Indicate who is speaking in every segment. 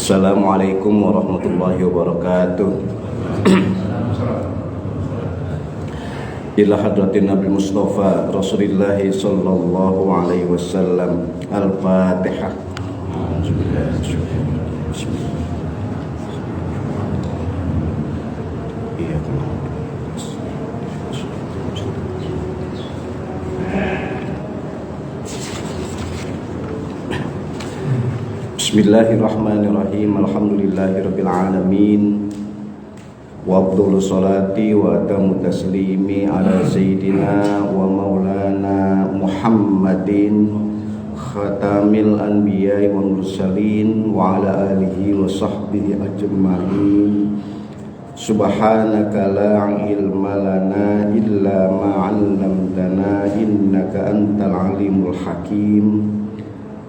Speaker 1: Assalamualaikum warahmatullahi wabarakatuh. Ila hadratin Nabi Mustafa Rasulullah sallallahu alaihi wasallam. Al-Fatihah. Bismillahirrahmanirrahim. Alhamdulillahirabbil alamin. Wa afdhalus salati wa atamu taslimi ala sayyidina wa maulana Muhammadin khatamil anbiya'i wal mursalin wa ala alihi wa sahbihi ajma'in. Subhanaka la ilma lana illa ma 'allamtana innaka antal alimul hakim.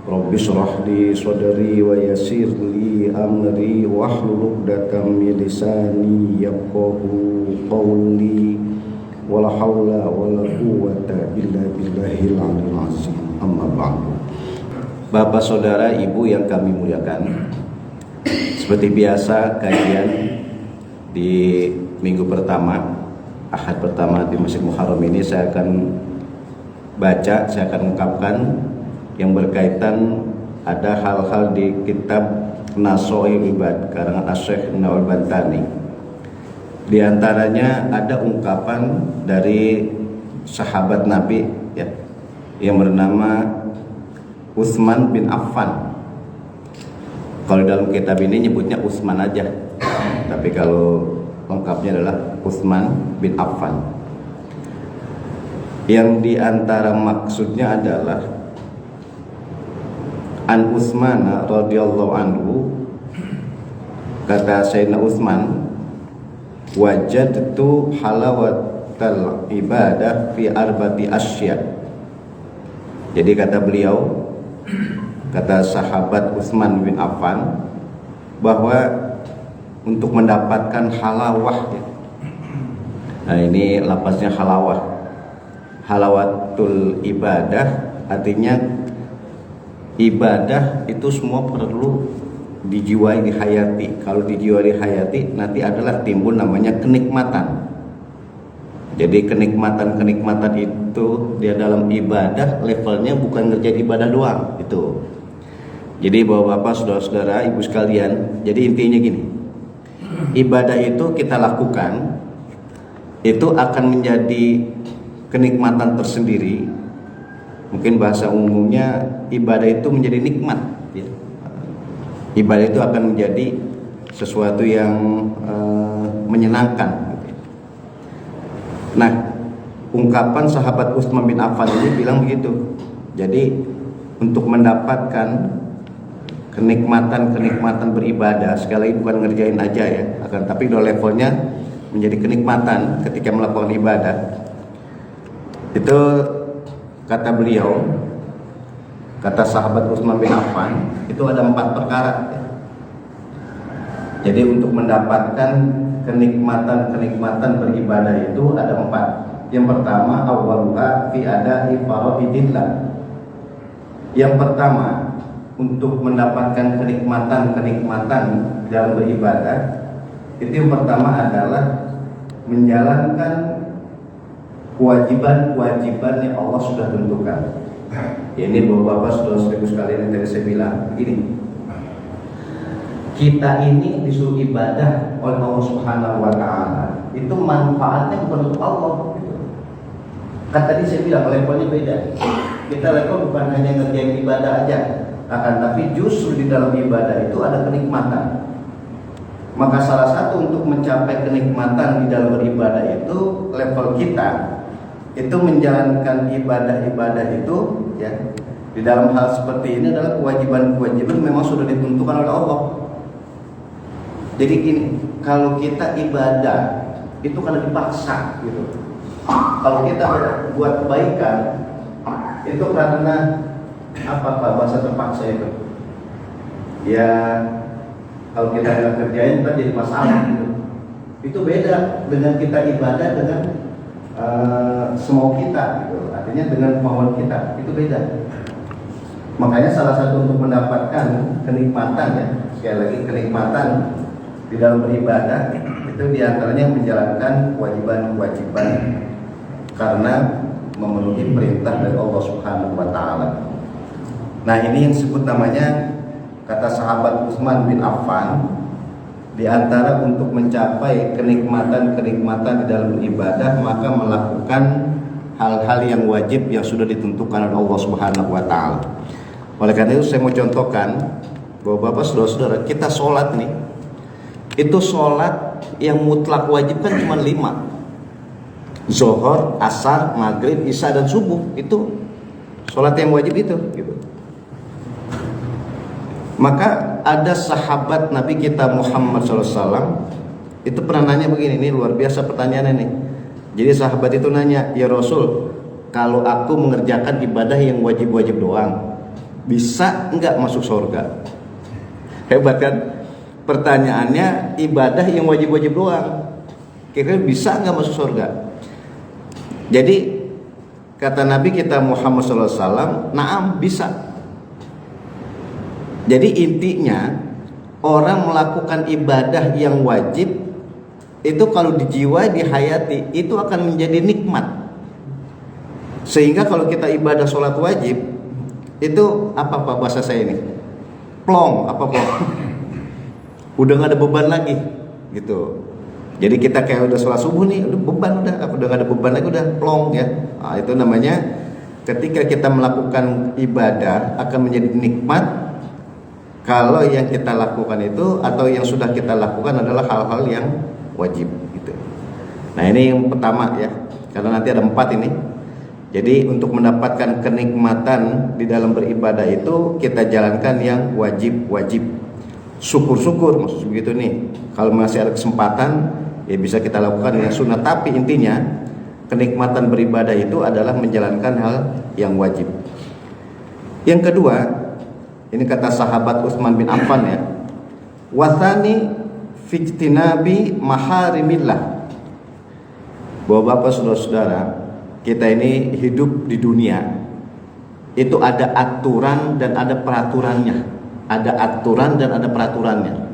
Speaker 1: Rabbi shrah li sadri wa yassir li amri wahlul 'uqdatam min lisani yafqahu qawli wala haula wala quwwata illa billahil aliyyil azim. Amma ba'du. Bapak saudara, ibu yang kami muliakan, seperti biasa kajian di minggu pertama, Ahad pertama di Masjid Muharram ini saya akan ungkapkan yang berkaitan ada hal-hal di kitab Nasoil Ibad karangan Asy-Syaikh Nawawi Bantani. Di antaranya ada ungkapan dari sahabat Nabi ya, yang bernama Utsman bin Affan. Kalau dalam kitab ini nyebutnya Utsman aja, tapi kalau lengkapnya adalah Utsman bin Affan. Yang di antara maksudnya adalah An Utsman radhiyallahu anhu, kata Sayyidina Utsman, wajadtu halawatal ibadah fi arba'ati asya. Jadi kata beliau, kata sahabat Utsman bin Affan, bahwa untuk mendapatkan halawah ya. Nah ini lapasnya halawah. Halawatul ibadah artinya ibadah itu semua perlu dijiwai, dihayati. Kalau dijiwai, dihayati, nanti adalah timbul namanya kenikmatan. Jadi kenikmatan itu dia dalam ibadah levelnya bukan ngerjain ibadah doang itu. Jadi bapak-bapak, saudara-saudara, ibu sekalian, jadi intinya gini, ibadah itu kita lakukan itu akan menjadi kenikmatan tersendiri. Mungkin bahasa umumnya ibadah itu menjadi nikmat ya. Ibadah itu akan menjadi sesuatu yang menyenangkan gitu. Nah, ungkapan sahabat Utsman bin Affan ini bilang begitu. Jadi untuk mendapatkan kenikmatan beribadah, sekali lagi bukan ngerjain aja ya, akan tapi udah levelnya menjadi kenikmatan ketika melakukan ibadah. Itu kata beliau, kata sahabat Utsman bin Affan, itu ada 4 perkara. Jadi untuk mendapatkan kenikmatan beribadah itu ada 4. Yang pertama, awwaluha fi ada'i faraidillah. Yang pertama, untuk mendapatkan kenikmatan dalam beribadah, itu yang pertama adalah menjalankan kewajiban yang Allah sudah tentukan. Ya, ini bapak-bapak, saudara-saudara sekalian yang tadi saya bilang begini, kita ini disuruh ibadah oleh Allah Subhanahu wa Ta'ala, itu manfaatnya bukan untuk Allah gitu. Kan tadi saya bilang levelnya beda. Kita level bukan hanya ngerjain ibadah aja, akan tapi justru di dalam ibadah itu ada kenikmatan. Maka salah satu untuk mencapai kenikmatan di dalam beribadah itu level kita itu menjalankan ibadah itu ya, di dalam hal seperti ini adalah kewajiban memang sudah ditentukan oleh Allah. Jadi gini, kalau kita ibadah itu karena dipaksa gitu. Kalau kita buat kebaikan itu karena apa Pak bahasa terpaksa itu? Ya kalau kita nggak kerjain ntar jadi masalah gitu. Itu beda dengan kita ibadah dengan semau kita gitu. Artinya dengan kemauan kita itu beda. Makanya salah satu untuk mendapatkan kenikmatan ya, sekali lagi kenikmatan di dalam beribadah itu diantaranya menjalankan kewajiban-kewajiban karena memenuhi perintah dari Allah Subhanahu wa Ta'ala. Nah, ini yang disebut namanya, kata sahabat Utsman bin Affan, di antara untuk mencapai kenikmatan-kenikmatan di dalam beribadah, maka melakukan hal-hal yang wajib yang sudah ditentukan oleh Allah Subhanahu wa Ta'ala. Oleh karena itu saya mau contohkan bahwa Bapak saudara-saudara, kita sholat nih, itu sholat yang mutlak wajib kan cuma 5: Zuhur, Asar, Maghrib, Isya, dan Subuh. Itu sholat yang wajib itu gitu. Maka ada sahabat Nabi kita Muhammad SAW itu pernah nanya begini, ini luar biasa pertanyaannya nih. Jadi sahabat itu nanya, ya Rasul, kalau aku mengerjakan ibadah yang wajib-wajib doang, bisa enggak masuk surga? Hebat kan? Pertanyaannya ibadah yang wajib-wajib doang, kira-kira bisa enggak masuk surga? Jadi kata Nabi kita Muhammad SAW, naam, bisa. Jadi intinya orang melakukan ibadah yang wajib itu kalau dijiwai, dihayati, itu akan menjadi nikmat. Sehingga kalau kita ibadah sholat wajib itu apa bahasa saya ini? Plong, apa plong? Udah gak ada beban lagi gitu. Jadi kita kayak udah sholat subuh nih, udah beban, udah gak ada beban lagi, udah plong ya. Nah, itu namanya ketika kita melakukan ibadah akan menjadi nikmat kalau yang kita lakukan itu atau yang sudah kita lakukan adalah hal-hal yang wajib gitu. Nah, ini yang pertama ya, karena nanti ada 4 ini. Jadi untuk mendapatkan kenikmatan di dalam beribadah itu kita jalankan yang wajib-wajib. Syukur-syukur maksud begitu nih. Kalau masih ada kesempatan ya bisa kita lakukan yang sunnah, tapi intinya kenikmatan beribadah itu adalah menjalankan hal yang wajib. Yang kedua, ini kata sahabat Utsman bin Affan ya, wathani fijtinabi maharimillah. Bahwa Bapak saudara-saudara, kita ini hidup di dunia itu ada aturan dan ada peraturannya. Ada aturan dan ada peraturannya.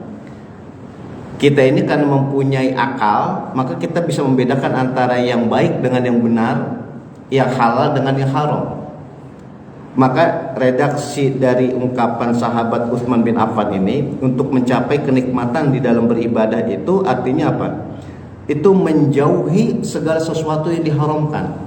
Speaker 1: Kita ini karena mempunyai akal, maka kita bisa membedakan antara yang baik dengan yang benar, yang halal dengan yang haram. Maka redaksi dari ungkapan sahabat Utsman bin Affan ini untuk mencapai kenikmatan di dalam beribadah itu artinya apa? Itu menjauhi segala sesuatu yang diharamkan.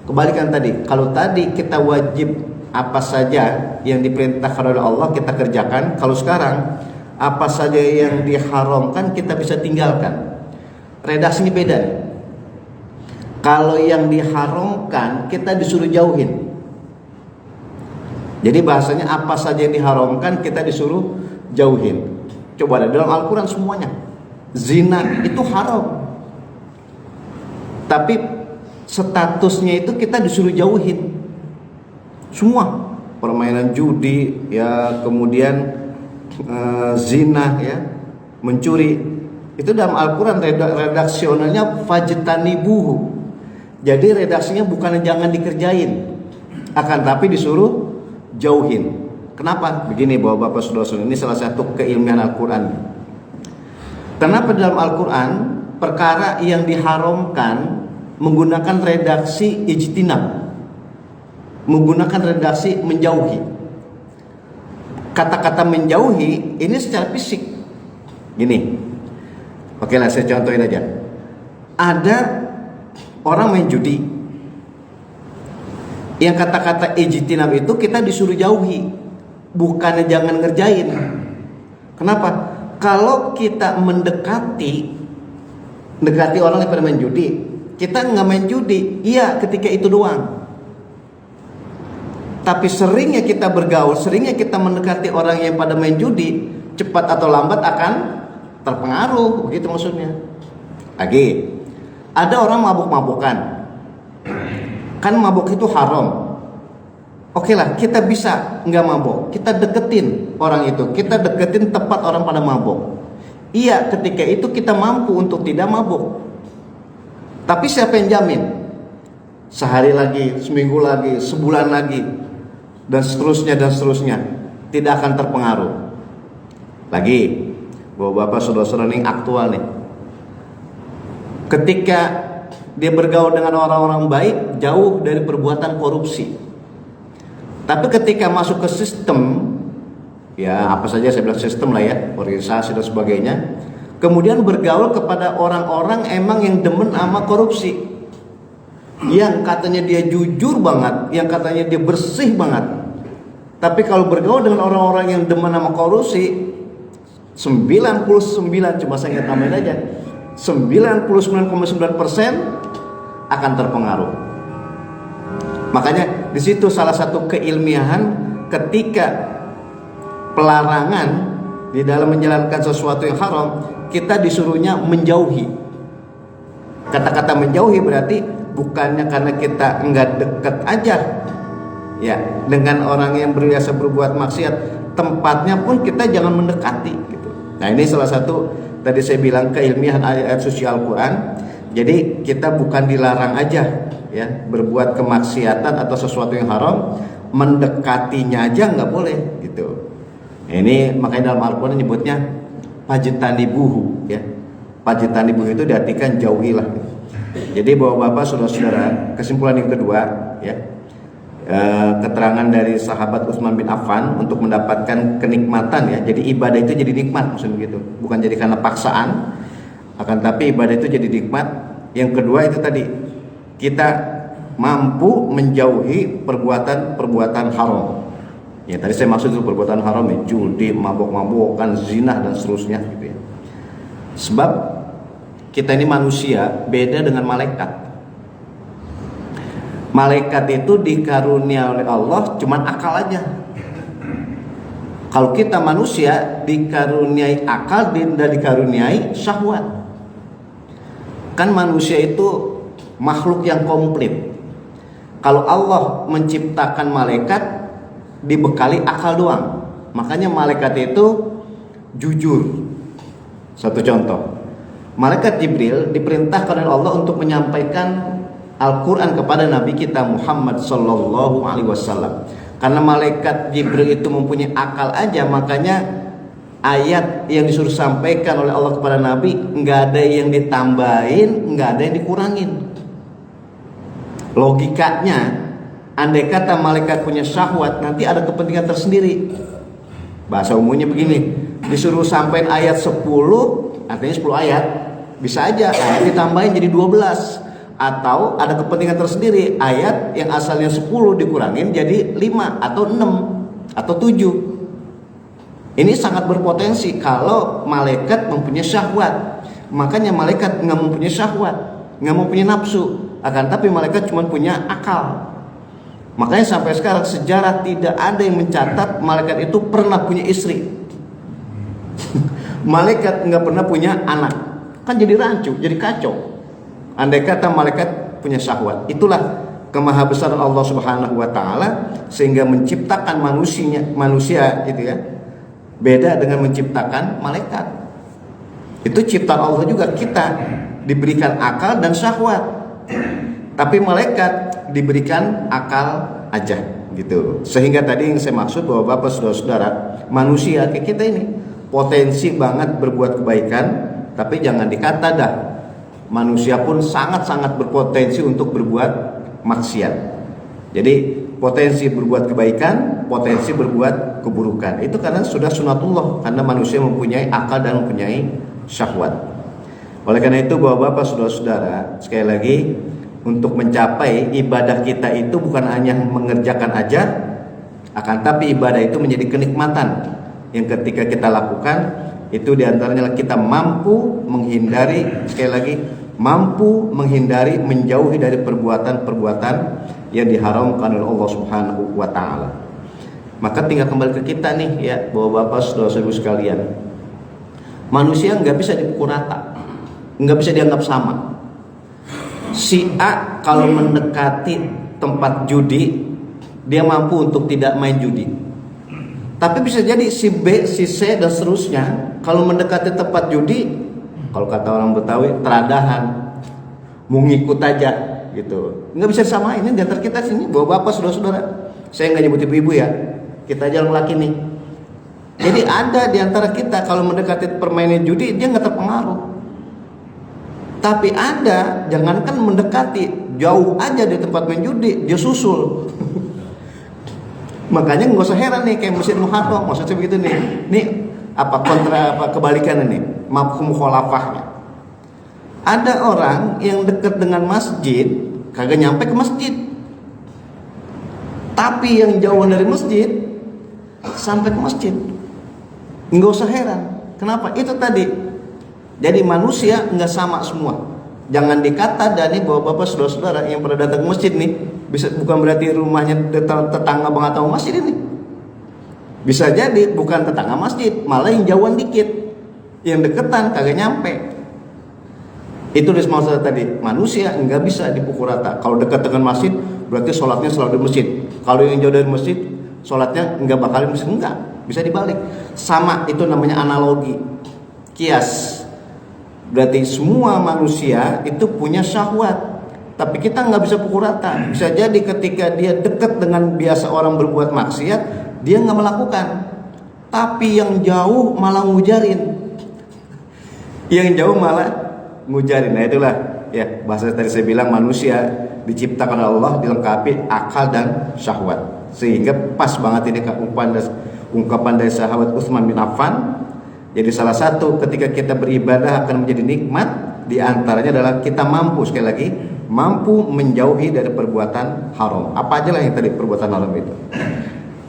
Speaker 1: Kebalikan tadi, kalau tadi kita wajib apa saja yang diperintahkan oleh Allah kita kerjakan, kalau sekarang apa saja yang diharamkan kita bisa tinggalkan. Redaksinya beda nih. Kalau yang diharamkan kita disuruh jauhin. Jadi bahasanya apa saja yang diharamkan kita disuruh jauhin. Coba ada dalam Al-Quran semuanya. Zina itu haram, tapi statusnya itu kita disuruh jauhin. Semua permainan judi ya, kemudian zina ya, mencuri, itu dalam Al-Quran redaksionalnya fajtanibuhu. Jadi redaksinya bukan jangan dikerjain, akan tapi disuruh jauhin. Kenapa? Begini bahwa Bapak saudara-saudara, ini salah satu keilmuan Al-Quran. Kenapa dalam Al-Quran perkara yang diharamkan menggunakan redaksi ijtinab, menggunakan redaksi menjauhi. Kata-kata menjauhi ini secara fisik gini. Oke lah, saya contohin aja. Ada orang main judi, yang kata-kata ijtinab itu kita disuruh jauhi, bukannya jangan ngerjain. Kenapa? Kalau kita mendekati orang yang pada main judi, kita nggak main judi, iya ketika itu doang. Tapi seringnya kita bergaul, seringnya kita mendekati orang yang pada main judi, cepat atau lambat akan terpengaruh, begitu maksudnya. Lagi, ada orang mabuk-mabukan. Kan mabuk itu haram. Oke lah, kita bisa nggak mabuk, kita deketin orang itu, kita deketin tepat orang pada mabuk. Iya, ketika itu kita mampu untuk tidak mabuk. Tapi siapa yang jamin? Sehari lagi, seminggu lagi, sebulan lagi, dan seterusnya tidak akan terpengaruh. Lagi, bapak saudara-saudara ini aktual nih. Ketika dia bergaul dengan orang-orang baik, jauh dari perbuatan korupsi. Tapi ketika masuk ke sistem, ya apa saja saya bilang sistem lah ya, organisasi dan sebagainya, kemudian bergaul kepada orang-orang emang yang demen sama korupsi, yang katanya dia jujur banget, yang katanya dia bersih banget. Tapi kalau bergaul dengan orang-orang yang demen sama korupsi, 99, cuma saya tambahin aja, 99,9% akan terpengaruh. Makanya di situ salah satu keilmiahan ketika pelarangan di dalam menjalankan sesuatu yang haram, kita disuruhnya menjauhi. Kata-kata menjauhi berarti bukannya karena kita enggak dekat aja ya dengan orang yang biasa berbuat maksiat, tempatnya pun kita jangan mendekati gitu. Nah, ini salah satu tadi saya bilang keilmiahan ayat suci Al-Qur'an. Jadi kita bukan dilarang aja ya berbuat kemaksiatan atau sesuatu yang haram, mendekatinya aja nggak boleh gitu. Ini makanya dalam Al-Qur'an nyebutnya pajtanibuhu ya. Pajtanibuhu itu diartikan jauhilah. Jadi bapak-bapak, saudara-saudara, kesimpulan yang kedua ya, keterangan dari sahabat Utsman bin Affan untuk mendapatkan kenikmatan ya. Jadi ibadah itu jadi nikmat, maksudnya begitu. Bukan jadi karena paksaan, akan tapi ibadah itu jadi nikmat. Yang kedua itu tadi, kita mampu menjauhi perbuatan-perbuatan haram. Ya tadi saya maksud itu perbuatan haram ya, judi, mabok-mabokan, zina dan seterusnya gitu ya. Sebab kita ini manusia beda dengan malaikat. Malaikat itu dikarunia oleh Allah cuman akal aja. Kalau kita manusia dikaruniai akal dan dikaruniai syahwat. Kan manusia itu makhluk yang komplit. Kalau Allah menciptakan malaikat dibekali akal doang. Makanya malaikat itu jujur. Satu contoh, malaikat Jibril diperintahkan oleh Allah untuk menyampaikan Al-Quran kepada Nabi kita Muhammad Sallallahu Alaihi Wasallam. Karena malaikat Jibril itu mempunyai akal aja, makanya ayat yang disuruh sampaikan oleh Allah kepada Nabi nggak ada yang ditambahin, nggak ada yang dikurangin. Logikanya, andai kata malaikat punya syahwat, nanti ada kepentingan tersendiri. Bahasa umumnya begini, disuruh sampaikan ayat 10, artinya 10 ayat, bisa aja ayat ditambahin jadi 12. Atau ada kepentingan tersendiri, ayat yang asalnya 10 dikurangin jadi 5 atau 6 atau 7. Ini sangat berpotensi kalau malaikat mempunyai syahwat. Makanya malaikat nggak mempunyai syahwat, nggak mempunyai nafsu, akan tapi malaikat cuma punya akal. Makanya sampai sekarang sejarah tidak ada yang mencatat malaikat itu pernah punya istri. Malaikat nggak pernah punya anak, kan jadi rancu, jadi kacau. Andai kata malaikat punya syahwat, itulah kemahabesaran Allah Subhanahu wa taala sehingga menciptakan manusia itu ya. Beda dengan menciptakan malaikat. Itu ciptaan Allah juga, kita diberikan akal dan syahwat. Tapi malaikat diberikan akal aja gitu. Sehingga tadi yang saya maksud bahwa Bapak saudara-saudara, manusia kayak kita ini potensi banget berbuat kebaikan, tapi jangan dikata dah. Manusia pun sangat-sangat berpotensi untuk berbuat maksiat. Jadi potensi berbuat kebaikan, potensi berbuat keburukan. Itu karena sudah sunatullah, karena manusia mempunyai akal dan mempunyai syahwat. Oleh karena itu Bapak-bapak saudara-saudara, sekali lagi untuk mencapai ibadah kita itu bukan hanya mengerjakan aja, akan tapi ibadah itu menjadi kenikmatan yang ketika kita lakukan itu diantaranya kita mampu menghindari, sekali lagi mampu menghindari, menjauhi dari perbuatan-perbuatan yang diharamkan oleh Allah Subhanahu wa taala. Maka tinggal kembali ke kita nih ya, Bapak-bapak saudara-saudara sekalian. Manusia nggak bisa dipukul rata, nggak bisa dianggap sama. Si A kalau mendekati tempat judi, dia mampu untuk tidak main judi. Tapi bisa jadi si B, si C dan seterusnya kalau mendekati tempat judi, kalau kata orang Betawi, teradahan, mau ngikut aja gitu. Nggak bisa disamain. Ini di antara kita sini, bapak-bapak, saudara-saudara. Saya nggak nyebut ibu-ibu ya, kita aja laki nih. Jadi ada di antara kita kalau mendekati permainan judi dia nggak terpengaruh. Tapi ada, jangankan mendekati, jauh aja di tempat main judi dia susul. Makanya nggak usah heran nih kayak Masjid Muharram, maksudnya begitu nih. Nih apa kontra apa kebalikan ini? Mafhum mukhalafahnya. Ada orang yang dekat dengan masjid kagak nyampe ke masjid. Tapi yang jauh dari masjid sampai ke masjid. Nggak usah heran. Kenapa? Itu tadi. Jadi manusia nggak sama semua. Jangan dikata Dani bahwa bapak saudara-saudara yang pernah datang ke masjid nih, bukan berarti rumahnya tetangga banget sama masjid ini. Bisa jadi bukan tetangga masjid, malah yang jauhan dikit, yang deketan kagak nyampe. Itu maksud tadi, manusia nggak bisa dipukul rata. Kalau dekat dengan masjid, berarti sholatnya selalu di masjid. Kalau yang jauh dari masjid, sholatnya nggak bakal di masjid, enggak. Bisa dibalik. Sama, itu namanya analogi, kias. Berarti semua manusia itu punya syahwat, tapi kita nggak bisa pukul rata. Bisa jadi ketika dia dekat dengan biasa orang berbuat maksiat, dia nggak melakukan, tapi yang jauh malah ngujarin. Yang jauh malah ngujarin. Nah itulah ya bahasa tadi saya bilang, manusia diciptakan Allah dilengkapi akal dan syahwat, sehingga pas banget ini ungkapan dari sahabat Utsman bin Affan. Jadi salah satu ketika kita beribadah akan menjadi nikmat, di antaranya adalah kita mampu, sekali lagi, mampu menjauhi dari perbuatan haram. Apa aja lah yang tadi perbuatan haram itu.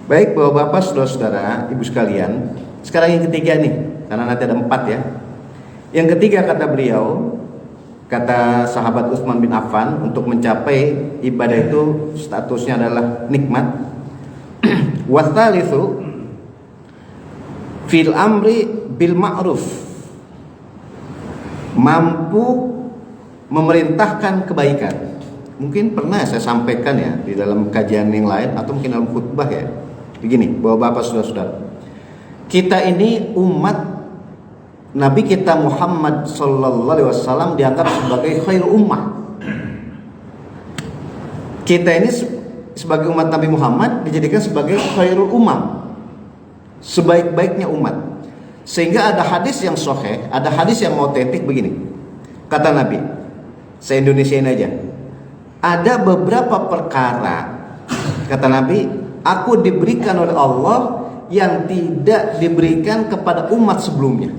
Speaker 1: Baik bapak-bapak, saudara-saudara, ibu sekalian. Sekarang yang ketiga nih, karena nanti ada 4 ya. Yang ketiga kata beliau, kata sahabat Utsman bin Affan, untuk mencapai ibadah itu statusnya adalah nikmat. Watsalitsu fil amri bil ma'ruf, mampu memerintahkan kebaikan. Mungkin pernah saya sampaikan ya di dalam kajian yang lain atau mungkin dalam khutbah ya. Begini, bapak-bapak, saudara-saudara, kita ini umat Nabi kita Muhammad sallallahu alaihi wasallam dianggap sebagai khairul ummah. Kita ini sebagai umat Nabi Muhammad dijadikan sebagai khairul ummah, sebaik-baiknya umat. Sehingga ada hadis yang sahih, ada hadis yang otentik begini. Kata Nabi, saya Indonesiain aja. Ada beberapa perkara, kata Nabi, aku diberikan oleh Allah yang tidak diberikan kepada umat sebelumnya.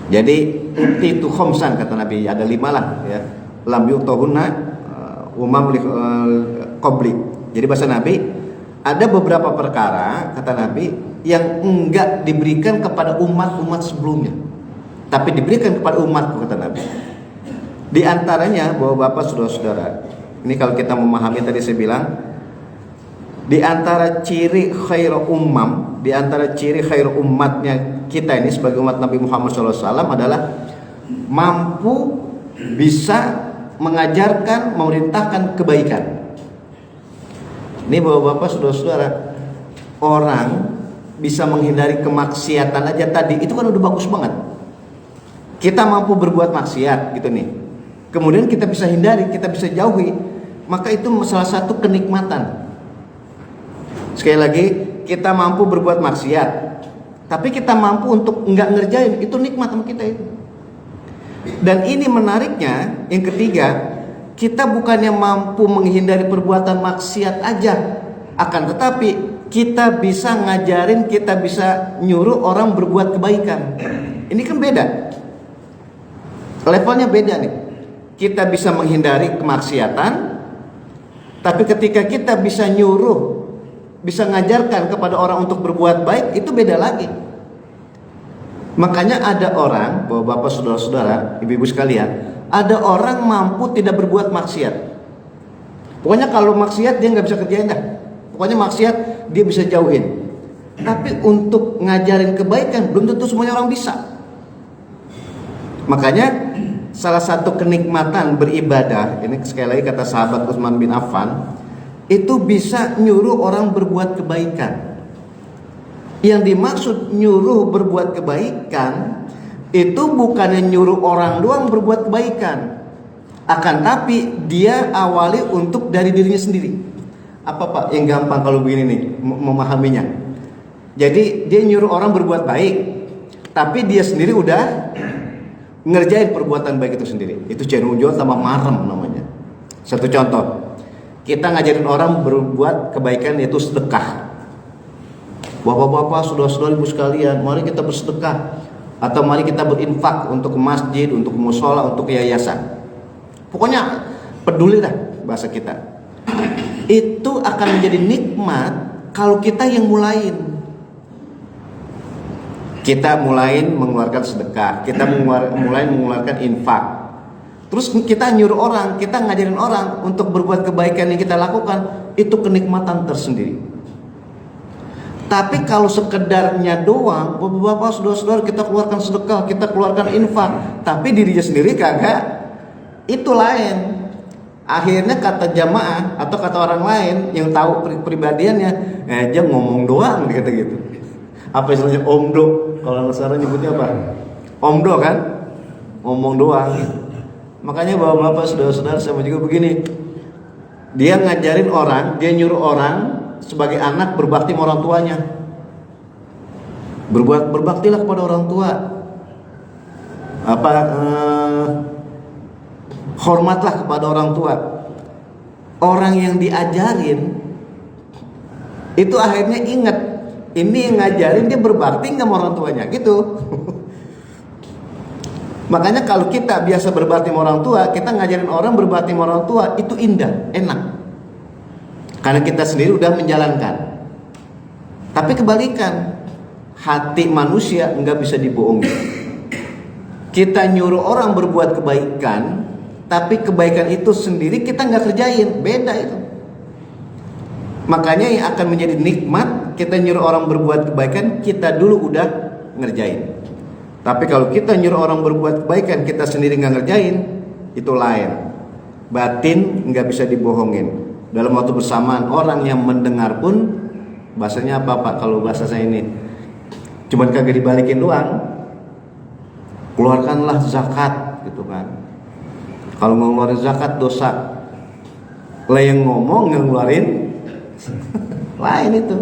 Speaker 1: Jadi itu khomsan, kata Nabi, ada 5 lah ya. Lam yu'tahunna umam qabli. Jadi bahasa Nabi, ada beberapa perkara, kata Nabi, yang enggak diberikan kepada umat-umat sebelumnya, tapi diberikan kepada umatku, kata Nabi. Di antaranya, bapak-bapak, saudara-saudara, ini kalau kita memahami tadi saya bilang, di antara ciri khairu ummam, di antara ciri khairu umatnya kita ini sebagai umat Nabi Muhammad SAW adalah mampu bisa mengajarkan, memerintahkan kebaikan. Ini bapak-bapak, saudara-saudara, orang bisa menghindari kemaksiatan aja tadi itu kan udah bagus banget. Kita mampu berbuat maksiat gitu nih, kemudian kita bisa hindari, kita bisa jauhi, maka itu salah satu kenikmatan. Sekali lagi, kita mampu berbuat maksiat, tapi kita mampu untuk nggak ngerjain, itu nikmat sama kita itu. Dan ini menariknya, yang ketiga, kita bukannya mampu menghindari perbuatan maksiat aja, akan tetapi kita bisa ngajarin, kita bisa nyuruh orang berbuat kebaikan. Ini kan beda, levelnya beda nih. Kita bisa menghindari kemaksiatan, tapi ketika kita bisa nyuruh, bisa ngajarkan kepada orang untuk berbuat baik, itu beda lagi. Makanya ada orang, bapak-bapak, saudara-saudara, ibu-ibu sekalian, ada orang mampu tidak berbuat maksiat. Pokoknya kalau maksiat dia nggak bisa kerjain dah. Pokoknya maksiat dia bisa jauhin. Tapi untuk ngajarin kebaikan belum tentu semuanya orang bisa. Makanya salah satu kenikmatan beribadah, ini sekali lagi kata sahabat Utsman bin Affan, itu bisa nyuruh orang berbuat kebaikan. Yang dimaksud nyuruh berbuat kebaikan itu bukannya nyuruh orang doang berbuat kebaikan, akan tapi dia awali untuk dari dirinya sendiri. Apa Pak yang gampang kalau begini nih memahaminya?
Speaker 2: Jadi dia nyuruh orang berbuat baik, tapi dia sendiri udah ngerjain perbuatan baik itu sendiri. Itu cenujun sama marem namanya. Satu contoh, kita ngajarin orang berbuat kebaikan yaitu sedekah. Bapak-bapak, saudara-saudara, ibu sekalian, mari kita bersedekah, atau mari kita berinfak untuk ke masjid, untuk ke mushola, untuk ke yayasan. Pokoknya peduli dah bahasa kita. Itu akan menjadi nikmat kalau kita yang mulain. Kita mulai mengeluarkan sedekah, kita mulai mengeluarkan infak. Terus kita nyuruh orang, kita ngajarin orang untuk berbuat kebaikan yang kita lakukan, itu kenikmatan tersendiri. Tapi kalau sekedarnya doang, bapak-bapak, saudara-saudara, kita keluarkan sedekah, kita keluarkan infak, tapi dirinya sendiri kagak, itu lain. Akhirnya kata jamaah atau kata orang lain yang tahu pribadiannya, aja ngomong doang gitu. Apa istilahnya omdo, kalau sekarang nyebutnya apa? Omdo kan? Ngomong doang. Makanya bapak-bapak, saudara-saudara, sama juga begini. Dia ngajarin orang, dia nyuruh orang sebagai anak berbakti sama orang tuanya. Berbaktilah kepada orang tua. Hormatlah kepada orang tua. Orang yang diajarin itu akhirnya ingat, ini yang ngajarin dia berbakti nggak sama orang tuanya gitu. Makanya kalau kita biasa berbakti sama orang tua, kita ngajarin orang berbakti sama orang tua, itu indah, enak. Karena kita sendiri udah menjalankan. Tapi kebalikan, hati manusia nggak bisa dibohongi. Kita nyuruh orang berbuat kebaikan, tapi kebaikan itu sendiri kita nggak kerjain, beda itu. Makanya yang akan menjadi nikmat, kita nyuruh orang berbuat kebaikan, kita dulu udah ngerjain. Tapi kalau kita nyuruh orang berbuat kebaikan, kita sendiri nggak ngerjain, itu lain. Batin nggak bisa dibohongin. Dalam waktu bersamaan, orang yang mendengar pun, bahasanya apa Pak? Kalau bahasa saya ini, cuman kagak dibalikin doang. Keluarkanlah zakat, gitu kan. Kalau ngeluarin zakat dosa. Lah yang ngomong nggak ngeluarin, lain itu.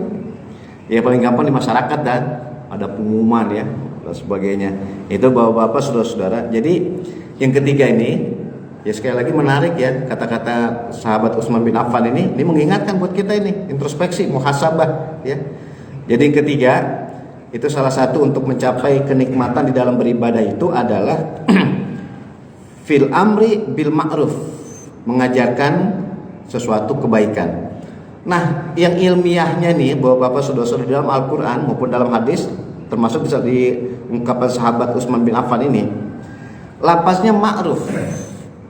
Speaker 2: Ya paling gampang di masyarakat dan ada pengumuman ya dan sebagainya. Itu bapak-bapak, saudara-saudara. Jadi yang ketiga ini, ya sekali lagi menarik ya kata-kata sahabat Utsman bin Affan ini mengingatkan buat kita ini introspeksi, muhasabah ya. Jadi yang ketiga itu salah satu untuk mencapai kenikmatan di dalam beribadah itu adalah fil amri bil ma'ruf, mengajarkan sesuatu kebaikan. Nah, yang ilmiahnya nih bahwa bapak saudara-saudara di dalam Al-Quran maupun dalam hadis, termasuk bisa diungkapkan sahabat Utsman bin Affan ini, lapasnya ma'ruf,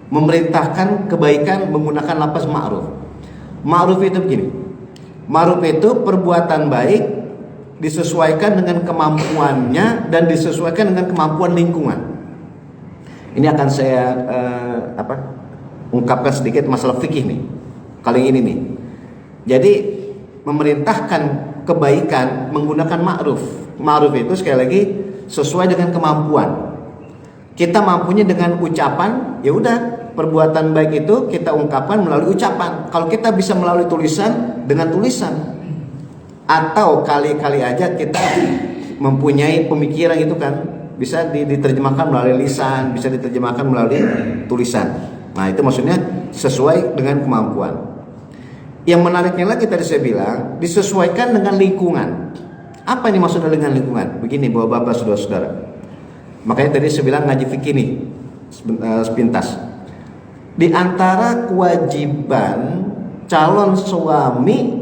Speaker 2: memerintahkan kebaikan menggunakan lapas ma'ruf. Ma'ruf itu begini, ma'ruf itu perbuatan baik disesuaikan dengan kemampuannya dan disesuaikan dengan kemampuan lingkungan. Ini akan saya ungkapkan sedikit masalah fikih nih kali ini nih. Jadi memerintahkan kebaikan menggunakan ma'ruf. Ma'ruf itu sekali lagi sesuai dengan kemampuan. Kita mampunya dengan ucapan, ya udah perbuatan baik itu kita ungkapkan melalui ucapan. Kalau kita bisa melalui tulisan, dengan tulisan. Atau kali-kali aja kita mempunyai pemikiran itu kan bisa diterjemahkan melalui lisan, bisa diterjemahkan melalui tulisan. Nah itu maksudnya sesuai dengan kemampuan. Yang menariknya lagi tadi saya bilang disesuaikan dengan lingkungan. Apa ini maksudnya dengan lingkungan? Begini bapak-bapak, saudara-saudara. Makanya tadi saya bilang ngaji fikih nih sepintas. Di antara kewajiban calon suami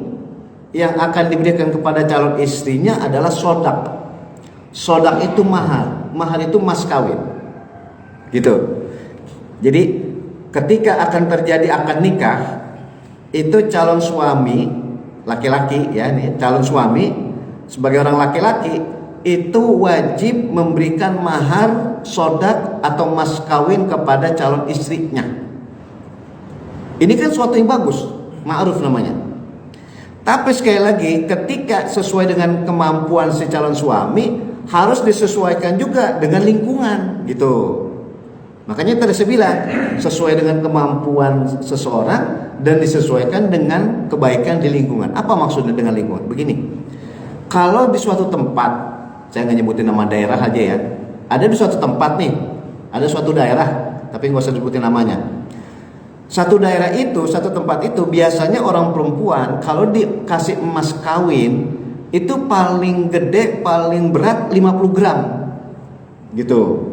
Speaker 2: yang akan diberikan kepada calon istrinya adalah sodak. Sodak itu mahar. Mahar itu mas kawin. Gitu. Jadi ketika akan terjadi akad nikah, itu calon suami laki-laki ya nih, calon suami sebagai orang laki-laki itu wajib memberikan mahar sodak atau mas kawin kepada calon istrinya. Ini kan suatu yang bagus, ma'ruf namanya. Tapi sekali lagi ketika sesuai dengan kemampuan si calon suami harus disesuaikan juga dengan lingkungan gitu. Makanya tadi saya bilang sesuai dengan kemampuan seseorang dan disesuaikan dengan kebaikan di lingkungan. Apa maksudnya dengan lingkungan? Begini, Kalau di suatu tempat, saya nggak nyebutin nama daerah aja ya. Ada di suatu tempat nih, ada suatu daerah, tapi nggak usah disebutin namanya. Satu daerah itu, satu tempat itu biasanya orang perempuan kalau dikasih emas kawin itu paling gede, paling berat 50 gram gitu.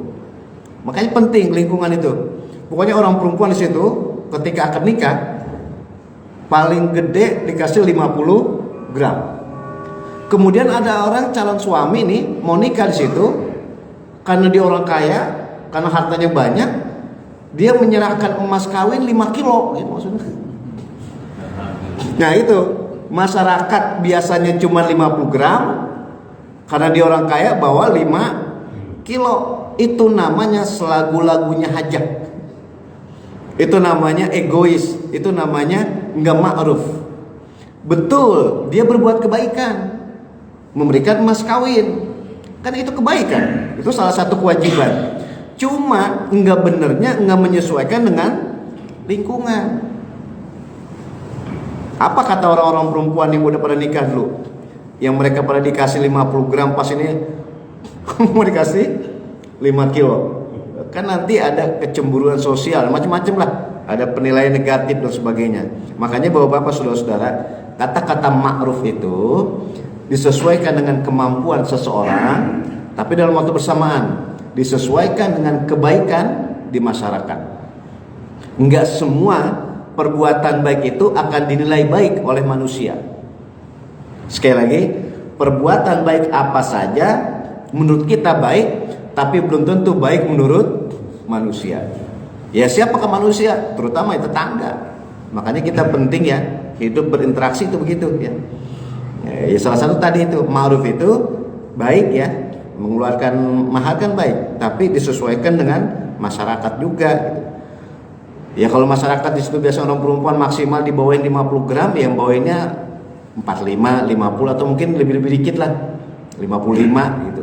Speaker 2: Makanya penting lingkungan itu. Pokoknya orang perempuan di situ ketika akan nikah paling gede dikasih 50 gram. Kemudian ada orang calon suami nih mau nikah di situ, karena dia orang kaya, karena hartanya banyak, dia menyerahkan emas kawin 5 kilo gitu maksudnya. Nah itu masyarakat biasanya cuma 50 gram, karena dia orang kaya bawa 5 kilo. Itu namanya selagu-lagunya hajat. Itu namanya egois, itu namanya nggak ma'ruf. Betul, dia berbuat kebaikan, memberikan emas kawin, kan itu kebaikan, itu salah satu kewajiban. Cuma nggak benernya nggak menyesuaikan dengan lingkungan. Apa kata orang-orang perempuan yang udah pada nikah dulu, yang mereka pada dikasih 50 gram, pas ini mau dikasih 5 kilo. Kan nanti ada kecemburuan sosial, macam-macam lah, ada penilaian negatif dan sebagainya. Makanya bapak-bapak, saudara-saudara, kata-kata ma'ruf itu disesuaikan dengan kemampuan seseorang, tapi dalam waktu bersamaan disesuaikan dengan kebaikan di masyarakat. Enggak semua perbuatan baik itu akan dinilai baik oleh manusia. Sekali lagi, perbuatan baik apa saja menurut kita baik, tapi belum tentu baik menurut manusia. Ya siapakah manusia? Terutama tetangga. Makanya kita penting ya hidup berinteraksi itu begitu ya. Ya salah satu tadi itu ma'ruf itu baik ya, mengeluarkan mahar kan baik, tapi disesuaikan dengan masyarakat juga gitu. Ya kalau masyarakat di situ biasa orang perempuan maksimal dibawain 50 gram, yang bawainnya 45, 50 atau mungkin lebih dikit lah, 55 gitu.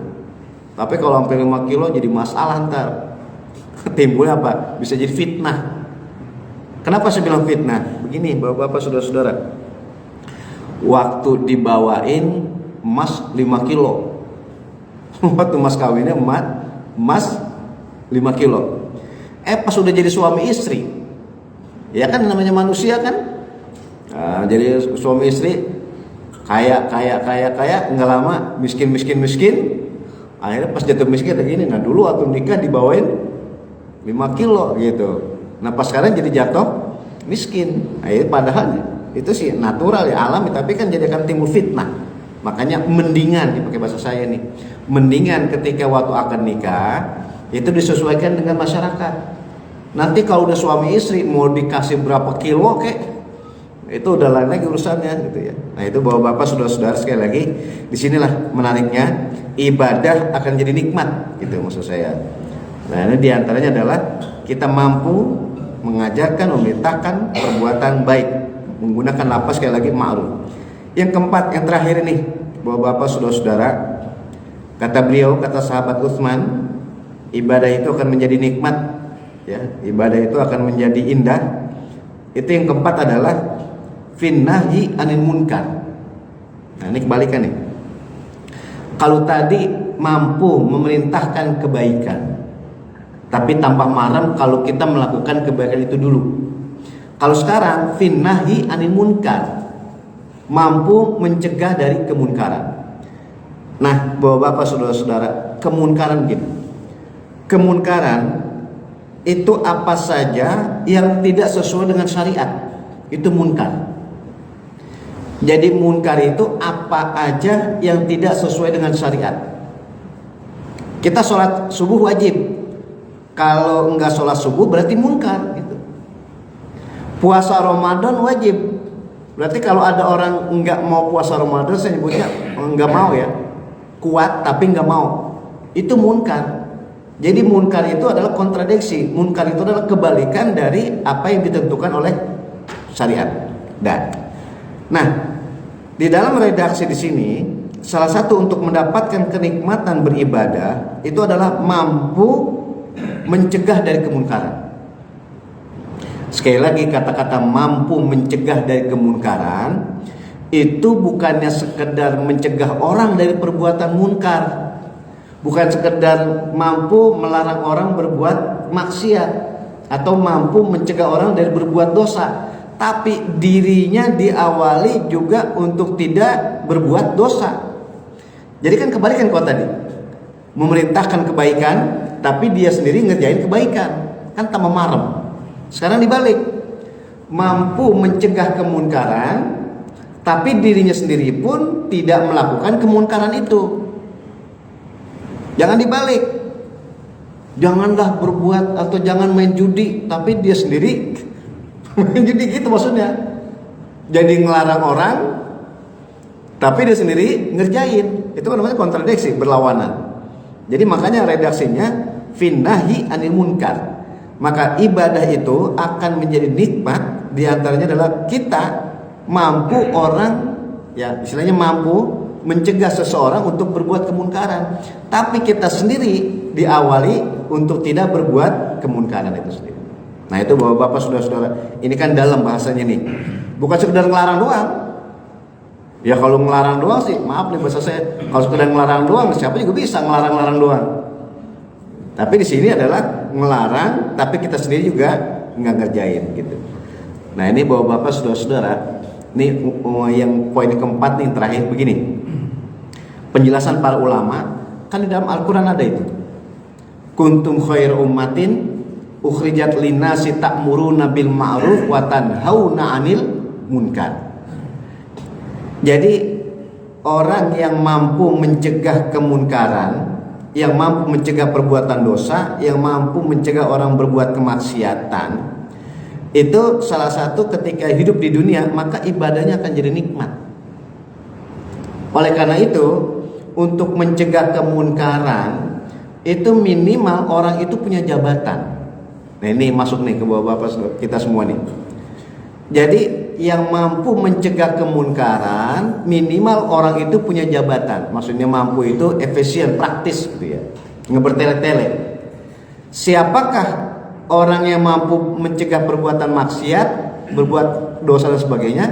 Speaker 2: Tapi kalau sampai 5 kilo jadi masalah ntar. Timbulnya apa? Bisa jadi fitnah. Kenapa saya bilang fitnah? Begini bapak-bapak, saudara-saudara, waktu dibawain emas 5 kilo, waktu mas kawinnya emas 5 kilo, pas sudah jadi suami istri, ya kan namanya manusia kan, nah, jadi suami istri kaya, nggak lama miskin, akhirnya pas jatuh miskin kayak gini. Nah dulu waktu nikah dibawain 5 kilo gitu, nah pas sekarang jadi jatuh miskin. Padahal itu sih natural ya, alami, tapi kan jadi akan timbul fitnah. Makanya mendingan, dipakai bahasa saya nih, mendingan ketika waktu akan nikah itu disesuaikan dengan masyarakat. Nanti kalau udah suami istri mau dikasih berapa kilo kek, itu udah lain lagi urusannya gitu ya. Nah itu bapak-bapak, saudara-saudara, sekali lagi disinilah menariknya, ibadah akan jadi nikmat gitu maksud saya. Nah ini diantaranya adalah kita mampu mengajarkan, memerintahkan perbuatan baik, menggunakan lapas, sekali lagi ma'ruf. Yang keempat, yang terakhir ini, bapak-bapak, saudara-saudara, kata beliau, kata sahabat Utsman, ibadah itu akan menjadi nikmat ya, ibadah itu akan menjadi indah. Itu yang keempat adalah finnahi anil munkar. Nah ini kebalikan nih. Kalau tadi mampu memerintahkan kebaikan, tapi tanpa marah kalau kita melakukan kebaikan itu dulu. Kalau sekarang finnahi anil munkar, mampu mencegah dari kemunkaran. Nah bapak-bapak, saudara-saudara, kemunkaran gitu. Kemunkaran itu apa saja yang tidak sesuai dengan syariat, itu munkar. Jadi munkar itu apa aja yang tidak sesuai dengan syariat. Kita sholat subuh wajib, kalau enggak sholat subuh berarti munkar gitu. Puasa Ramadan wajib, berarti kalau ada orang enggak mau puasa Ramadan, saya nyebutnya enggak mau ya, kuat tapi enggak mau, itu munkar. Jadi munkar itu adalah kontradiksi, munkar itu adalah kebalikan dari apa yang ditentukan oleh syariat. Nah, di dalam redaksi di sini, salah satu untuk mendapatkan kenikmatan beribadah itu adalah mampu mencegah dari kemunkaran. Sekali lagi kata-kata mampu mencegah dari kemunkaran itu bukannya sekedar mencegah orang dari perbuatan munkar, bukan sekedar mampu melarang orang berbuat maksiat atau mampu mencegah orang dari berbuat dosa, tapi dirinya diawali juga untuk tidak berbuat dosa. Jadi kan kebalikan kalau tadi, memerintahkan kebaikan tapi dia sendiri ngerjain kebaikan, kan tambah marem. Sekarang dibalik, mampu mencegah kemunkaran tapi dirinya sendiri pun tidak melakukan kemunkaran itu. Jangan dibalik, janganlah berbuat atau jangan main judi tapi dia sendiri main judi, gitu maksudnya. Jadi ngelarang orang tapi dia sendiri ngerjain, itu kan namanya kontradiksi, berlawanan. Jadi makanya redaksinya finnahi anil munkar. Maka ibadah itu akan menjadi nikmat, diantaranya adalah kita mampu orang, ya istilahnya mampu mencegah seseorang untuk berbuat kemunkaran, tapi kita sendiri diawali untuk tidak berbuat kemunkaran itu sendiri. Nah itu bapak-bapak, saudara-saudara, ini kan dalam bahasanya nih, bukan sekedar ngelarang doang. Ya kalau ngelarang doang sih, maaf nih bahasa saya, kalau sekedar ngelarang doang, siapa juga bisa ngelarang-larang doang. Tapi di sini adalah ngelarang, tapi kita sendiri juga nggak ngerjain gitu. Nah ini bapak-bapak, saudara-saudara, ini yang poin keempat nih, terakhir begini. Penjelasan para ulama, kan di dalam Al-Quran ada itu. Kuntum khair ummatin ukhrijat linnasi ta'muruna bil ma'ruf wa tanhauna 'anil munkar. Jadi orang yang mampu mencegah kemunkaran, yang mampu mencegah perbuatan dosa, yang mampu mencegah orang berbuat kemaksiatan, itu salah satu ketika hidup di dunia maka ibadahnya akan jadi nikmat. Oleh karena itu, untuk mencegah kemunkaran itu minimal orang itu punya jabatan. Nah ini masuk nih ke bapak-bapak kita semua nih. Jadi yang mampu mencegah kemunkaran minimal orang itu punya jabatan. Maksudnya mampu itu efisien, praktis gitu ya, ngebertele-tele. Siapakah orang yang mampu mencegah perbuatan maksiat, berbuat dosa dan sebagainya?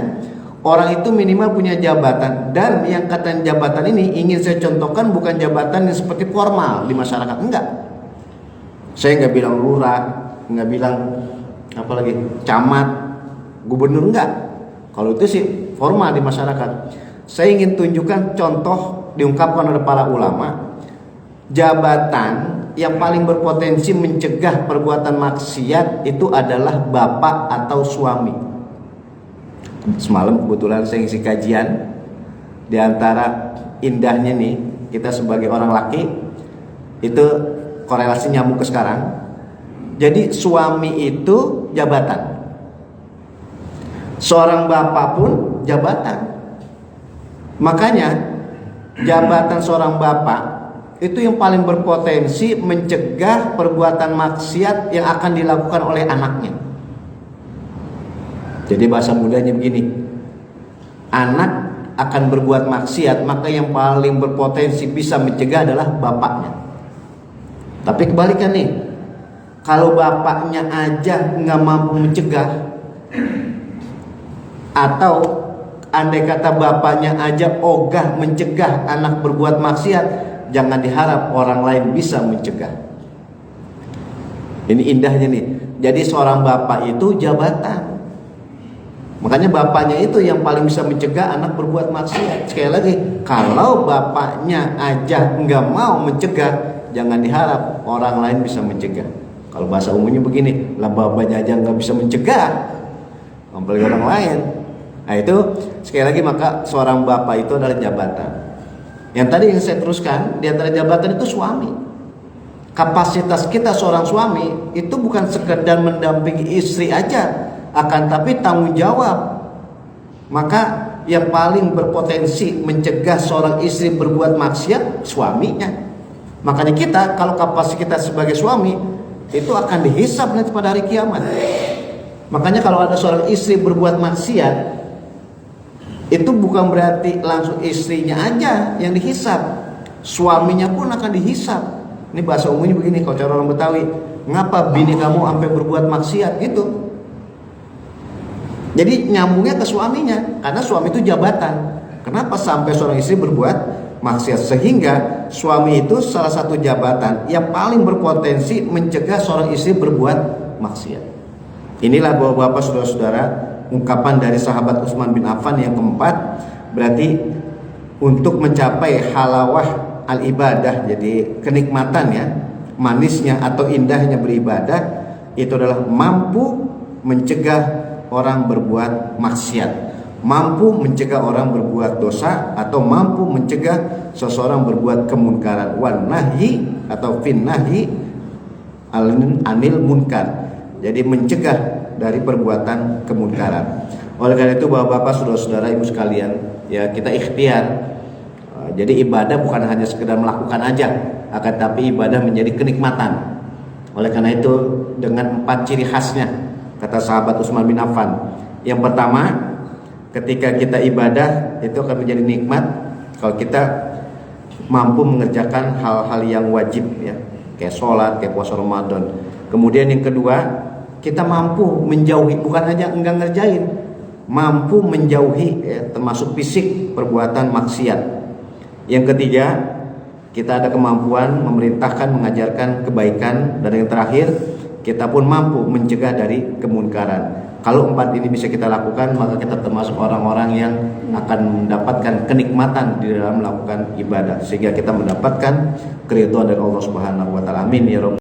Speaker 2: Orang itu minimal punya jabatan. Dan yang kata jabatan ini ingin saya contohkan bukan jabatan yang seperti formal di masyarakat, enggak. Saya nggak bilang lurah, nggak bilang apalagi camat, gubernur, enggak. Kalau itu sih formal di masyarakat. Saya ingin tunjukkan contoh diungkapkan oleh para ulama, jabatan yang paling berpotensi mencegah perbuatan maksiat itu adalah bapak atau suami. Semalam kebetulan saya ngisi kajian, di antara indahnya nih kita sebagai orang laki itu korelasi nyambung ke sekarang. Jadi suami itu jabatan, seorang bapak pun jabatan. Makanya jabatan seorang bapak itu yang paling berpotensi mencegah perbuatan maksiat yang akan dilakukan oleh anaknya. Jadi bahasa mudanya begini, anak akan berbuat maksiat, maka yang paling berpotensi bisa mencegah adalah bapaknya. Tapi kebalikan nih, kalau bapaknya aja nggak mampu mencegah, atau andai kata bapaknya aja ogah mencegah anak berbuat maksiat, jangan diharap orang lain bisa mencegah. Ini indahnya nih. Jadi seorang bapak itu jabatan. Makanya bapaknya itu yang paling bisa mencegah anak berbuat maksiat. Sekali lagi, kalau bapaknya aja nggak mau mencegah, jangan diharap orang lain bisa mencegah. Kalau bahasa umumnya begini, lah bapaknya aja nggak bisa mencegah, apalagi orang lain. Nah itu sekali lagi, maka seorang bapak itu adalah jabatan. Yang tadi yang saya teruskan, di antara jabatan itu suami. Kapasitas kita seorang suami itu bukan sekedar mendampingi istri aja, akan tapi tanggung jawab. Maka yang paling berpotensi mencegah seorang istri berbuat maksiat suaminya. Makanya kita kalau kapasitas kita sebagai suami itu akan dihisab nanti pada hari kiamat. Makanya kalau ada seorang istri berbuat maksiat, itu bukan berarti langsung istrinya aja yang dihisab, suaminya pun akan dihisab. Ini bahasa umumnya begini, kalau cara orang Betawi, ngapa bini kamu sampai berbuat maksiat gitu? Jadi nyambungnya ke suaminya, karena suami itu jabatan. Kenapa sampai seorang istri berbuat maksiat? Sehingga suami itu salah satu jabatan yang paling berpotensi mencegah seorang istri berbuat maksiat. Inilah bapak-bapak, saudara-saudara, ungkapan dari sahabat Utsman bin Affan yang keempat. Berarti untuk mencapai halawah al-ibadah, jadi kenikmatan ya, manisnya atau indahnya beribadah, itu adalah mampu mencegah orang berbuat maksiat, mampu mencegah orang berbuat dosa, atau mampu mencegah seseorang berbuat kemunkaran. Wan nahi atau fin nahi anil munkar, jadi mencegah dari perbuatan kemunkaran. Oleh karena itu bapak-bapak, saudara-saudara, ibu sekalian, ya kita ikhtiar. Jadi ibadah bukan hanya sekedar melakukan aja, akan tapi ibadah menjadi kenikmatan. Oleh karena itu dengan 4 ciri khasnya, kata sahabat Utsman bin Affan. Yang pertama, ketika kita ibadah itu akan menjadi nikmat kalau kita mampu mengerjakan hal-hal yang wajib ya, kayak sholat, kayak puasa Ramadan. Kemudian yang kedua, kita mampu menjauhi, bukan hanya enggak ngerjain, mampu menjauhi ya, termasuk fisik perbuatan maksiat. Yang ketiga, kita ada kemampuan memerintahkan, mengajarkan kebaikan. Dan yang terakhir, kita pun mampu mencegah dari kemunkaran. Kalau 4 ini bisa kita lakukan, maka kita termasuk orang-orang yang akan mendapatkan kenikmatan di dalam melakukan ibadah, sehingga kita mendapatkan keridhaan dari Allah Subhanahu wa taala. Amin ya rabbal